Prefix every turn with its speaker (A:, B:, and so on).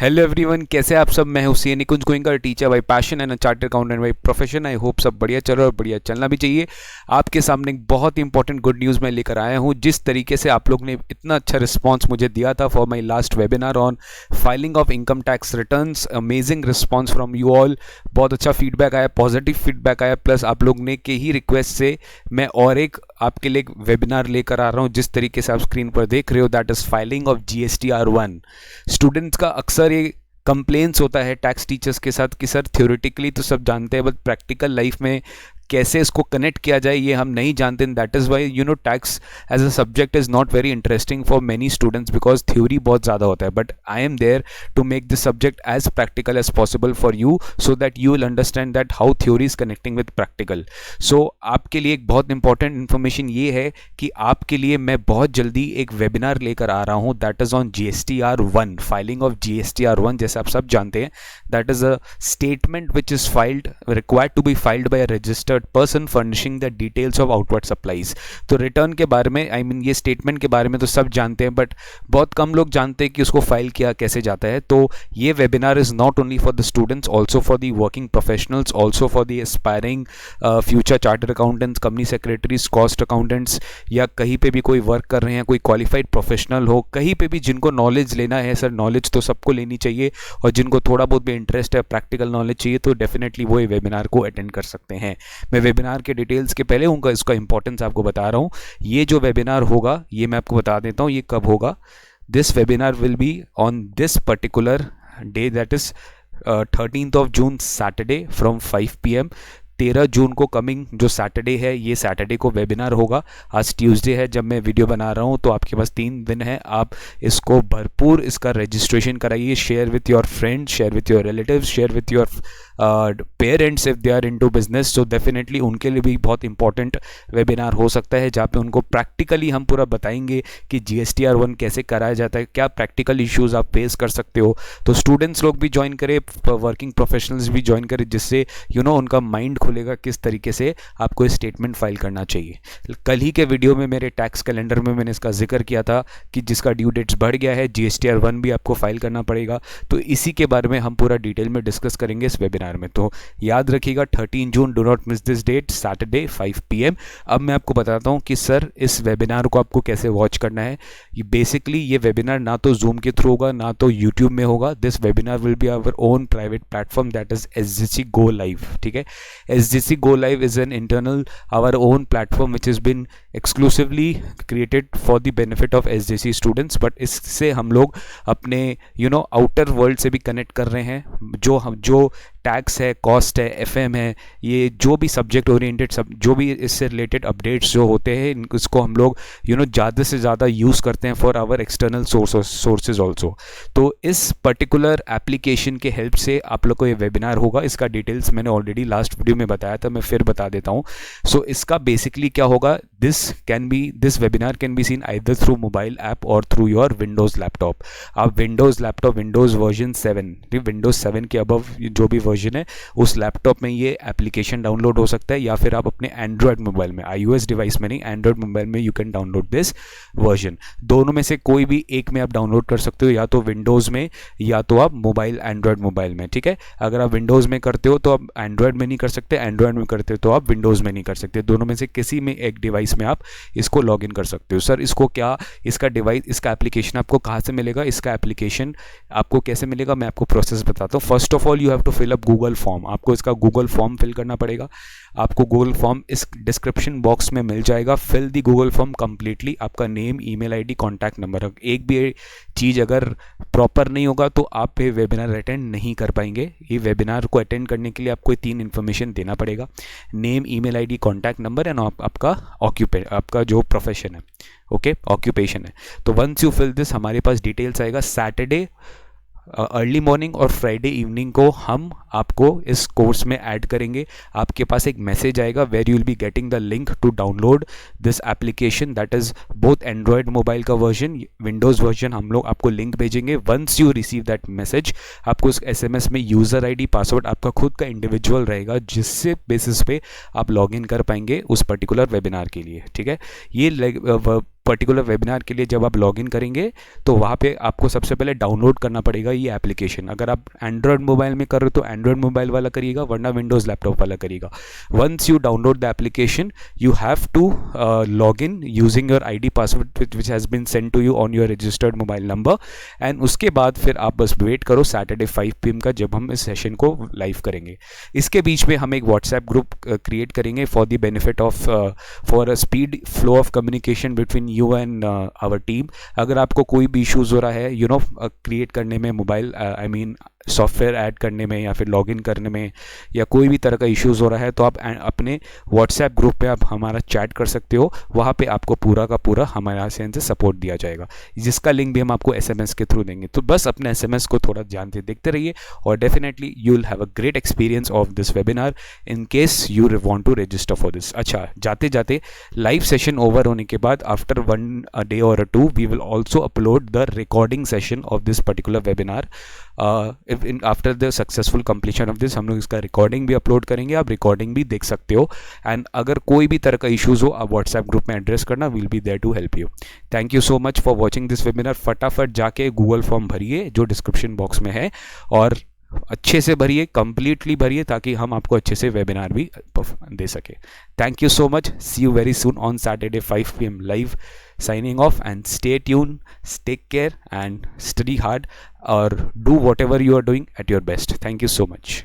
A: Hello everyone, कैसे आप सब। मैं हूं C Nikunj Goenka, teacher by passion and chartered accountant by profession. I hope सब बढ़िया चल रहा है और बढ़िया चलना भी चाहिए। आपके सामने एक बहुत इंपॉर्टेंट गुड न्यूज़ मैं लेकर आया हूं। जिस तरीके से आप लोग ने इतना अच्छा रिस्पांस मुझे दिया था for my last webinar on filing of income tax returns, amazing response from you all. बहुत अच्छा फीडबैक आया, पॉजिटिव फीडबैक आया, प्लस आप लोग ने के ही रिक्वेस्ट से मैं और एक आपके लिए वेबिनार लेकर आ रहा हूं। जिस तरीके से आप स्क्रीन पर देख रहे हो, that is filing of GSTR1। Students का अक्सर ये कंप्लेंट्स होता है टैक्स टीचर्स के साथ कि सर थ्योरेटिकली तो सब जानते हैं बट प्रैक्टिकल लाइफ में कैसे इसको कनेक्ट किया जाए ये हम नहीं जानते। That is why tax as a subject is not very interesting for many students because theory बहुत ज़्यादा होता है। But I am there to make this subject as practical as possible for you so that you will understand that how theory is connecting with practical. So आपके लिए एक बहुत important information ये है कि आपके लिए मैं बहुत जल्दी एक वेबिनार लेकर आ रहा हूँ that is on GSTR1, filing of GSTR1। जैसे आप सब जानते हैं, that is a statement which is filed required to be filed by a registered person furnishing the details of outward supplies. तो रिटर्न के बारे में ये स्टेटमेंट के बारे में तो सब जानते हैं बट बहुत कम लोग जानते हैं कि उसको फाइल किया कैसे जाता है। तो ये webinar is not only for the students, also for the working professionals, also for the aspiring future chartered accountants, company secretaries, cost accountants, या कहीं पे भी कोई वर्क कर रहे हैं, कोई क्वालिफाइड प्रोफेशनल हो, कहीं पे भी जिनको नॉलेज लेना है। सर नॉलेज तो सबको लेनी चाहिए और जिनको थोड़ा बहुत भी इंटरेस्ट है, प्रैक्टिकल नॉलेज चाहिए, तो डेफिनेटली वो ये वेबिनार को अटेंड कर सकते हैं। मैं वेबिनार के डिटेल्स के पहले उनका इसका इंपॉर्टेंस आपको बता रहा हूँ। ये जो वेबिनार होगा ये मैं आपको बता देता हूँ ये कब होगा। This webinar will be on this particular day, that is 13th of June Saturday from 5 PM। 13 जून को कमिंग जो सैटरडे है, ये सैटरडे को वेबिनार होगा। आज ट्यूसडे है जब मैं वीडियो बना रहा हूँ, तो आपके पास 3 दिन है। आप इसको भरपूर इसका रजिस्ट्रेशन कराइए, share with your friends, share with your relatives, share with your parents if they are into business. तो डेफिनेटली उनके लिए भी बहुत इंपॉर्टेंट वेबिनार हो सकता है जहाँ पे उनको प्रैक्टिकली हम पूरा बताएंगे कि GSTR1 कैसे कराया जाता है, क्या प्रैक्टिकल इश्यूज आप फेस कर सकते हो। तो स्टूडेंट्स लोग भी ज्वाइन करें, वर्किंग प्रोफेशनल्स भी ज्वाइन करें, जिससे उनका माइंड खुलेगा किस तरीके से आपको स्टेटमेंट फाइल करना चाहिए। कल ही के वीडियो में मेरे टैक्स कैलेंडर में मैंने इसका जिक्र किया था कि जिसका ड्यू डेट्स बढ़ गया है, GSTR1 भी आपको फाइल करना पड़ेगा। तो इसी के बारे में हम पूरा डिटेल में डिस्कस करेंगे इस वेबिनार में। तो याद रखिएगा 13 June, do not miss this date, Saturday 5 PM। अब मैं आपको बताता हूँ कि सर इस वेबिनार को आपको कैसे वॉच करना है। ये बेसिकली ये वेबिनार ना तो जूम के थ्रू होगा ना तो यूट्यूब में होगा। This webinar will be our own private platform that is SGC Go Live। ठीक है, SGC Go Live is an internal our own platform which has been exclusively created for the benefit of SGC students। But इससे हम लोग अपने outer world से भी connect कर रहे हैं। जो टैक्स है, कॉस्ट है, FM है, ये जो भी सब्जेक्ट ओरिएंटेड सब जो भी इससे रिलेटेड अपडेट्स जो होते हैं, इसको हम लोग ज़्यादा से ज़्यादा यूज़ करते हैं for our external sources also. तो इस पर्टिकुलर एप्लीकेशन के हेल्प से आप लोग को ये वेबिनार होगा। इसका डिटेल्स मैंने ऑलरेडी लास्ट वीडियो में बताया था, मैं फिर बता देता हूँ। सो इसका बेसिकली क्या होगा, this webinar can be seen either through mobile app और थ्रू योर विंडोज़ लैपटॉप। आप Windows laptop, Windows version 7, Windows 7 के अबव जो भी वर्जन है उस लैपटॉप में ये एप्लीकेशन डाउनलोड हो सकता है, या फिर आप अपने एंड्रॉयड मोबाइल में, iOS डिवाइस में नहीं, एंड्रॉयड मोबाइल में you can download this version. दोनों में से कोई भी एक में आप डाउनलोड कर सकते हो, या तो विंडोज़ में या तो आप एंड्रॉयड मोबाइल में। ठीक है, अगर आप विंडोज़ में करते हो तो आप एंड्रॉयड में नहीं कर सकते, एंड्रॉयड में करते हो तो आप विंडोज़ में नहीं कर सकते। दोनों में से किसी में एक डिवाइस में आप इसको लॉग इन कर सकते हो। सर इसको क्या, इसका डिवाइस, इसका एप्लीकेशन आपको कहाँ से मिलेगा, इसका एप्लीकेशन आपको कैसे मिलेगा, मैं आपको प्रोसेस बताता हूँ। First of all you have to fill up Google form. आपको इसका गूगल फॉर्म फिल करना पड़ेगा। आपको गूगल फॉर्म इस डिस्क्रिप्शन बॉक्स में मिल जाएगा। Fill the Google form completely. आपका name, email ID, contact number, एक भी चीज़ अगर प्रॉपर नहीं होगा तो आप ये वेबिनार अटेंड नहीं कर पाएंगे। ये वेबिनार को अटेंड करने के लिए आपको 3 इन्फॉर्मेशन देना पड़ेगा, name, email ID, contact number and आपका जो प्रोफेशन है, ओके, ऑक्यूपेशन है। तो वंस यू फिल दिस, हमारे पास डिटेल्स आएगा। सैटरडे अर्ली मॉर्निंग और फ्राइडे इवनिंग को हम आपको इस कोर्स में ऐड करेंगे, आपके पास एक मैसेज आएगा where you will be getting the link to download this application, that is both Android mobile का वर्जन, विंडोज़ वर्जन। हम लोग आपको लिंक भेजेंगे। Once you receive that message, आपको उस SMS में यूज़र ID पासवर्ड आपका खुद का इंडिविजुअल रहेगा, जिससे बेसिस पे आप लॉग इन कर पाएंगे उस पर्टिकुलर वेबिनार के लिए। ठीक है, ये पर्टिकुलर वेबिनार के लिए जब आप लॉगिन करेंगे तो वहाँ पे आपको सबसे पहले डाउनलोड करना पड़ेगा ये एप्लीकेशन। अगर आप एंड्रॉयड मोबाइल में कर रहे हो तो एंड्रॉयड मोबाइल वाला करिएगा, वरना विंडोज़ लैपटॉप वाला करिएगा। Once you download the application you have to log in using your ID password which has been sent to you on your registered mobile number, and उसके बाद फिर आप बस वेट करो सैटरडे 5 PM का, जब हम इस सेशन को लाइव करेंगे। इसके बीच में हम एक व्हाट्सएप ग्रुप क्रिएट करेंगे for the benefit of for a speed flow of communication between you and our team. अगर आपको कोई भी इश्यूज़ हो रहा है क्रिएट करने में, mobile I mean software add करने में या फिर लॉगिन करने में, या कोई भी तरह का इश्यूज़ हो रहा है, तो आप अपने व्हाट्सएप ग्रुप पे आप हमारा चैट कर सकते हो। वहाँ पे आपको पूरा का पूरा हमारे से सपोर्ट दिया जाएगा, जिसका लिंक भी हम आपको SMS के थ्रू देंगे। तो बस अपने SMS को थोड़ा ध्यान से देखते रहिए और definitely you will have a great experience of this webinar in case you want to register for this. अच्छा, जाते जाते लाइव सेशन ओवर होने के बाद after 1 day or 2 we will also upload the recording session of this particular webinar. After the successful completion of this हम लोग इसका recording भी अपलोड करेंगे, आप रिकॉर्डिंग भी देख सकते हो। एंड अगर कोई भी तरह का इश्यूज़ हो आप व्हाट्सएप ग्रुप में एड्रेस करना, will be there to help you. Thank you so much for watching this webinar. फटाफट जाके गूगल फॉर्म भरिए जो डिस्क्रिप्शन बॉक्स में है, और अच्छे से भरिए, कंप्लीटली भरिए, ताकि हम आपको अच्छे से वेबिनार भी दे सके। Thank you so much, see you very soon on Saturday 5 PM live. Signing off, and stay tuned, take care and study hard, or do whatever you are doing at your best. Thank you so much.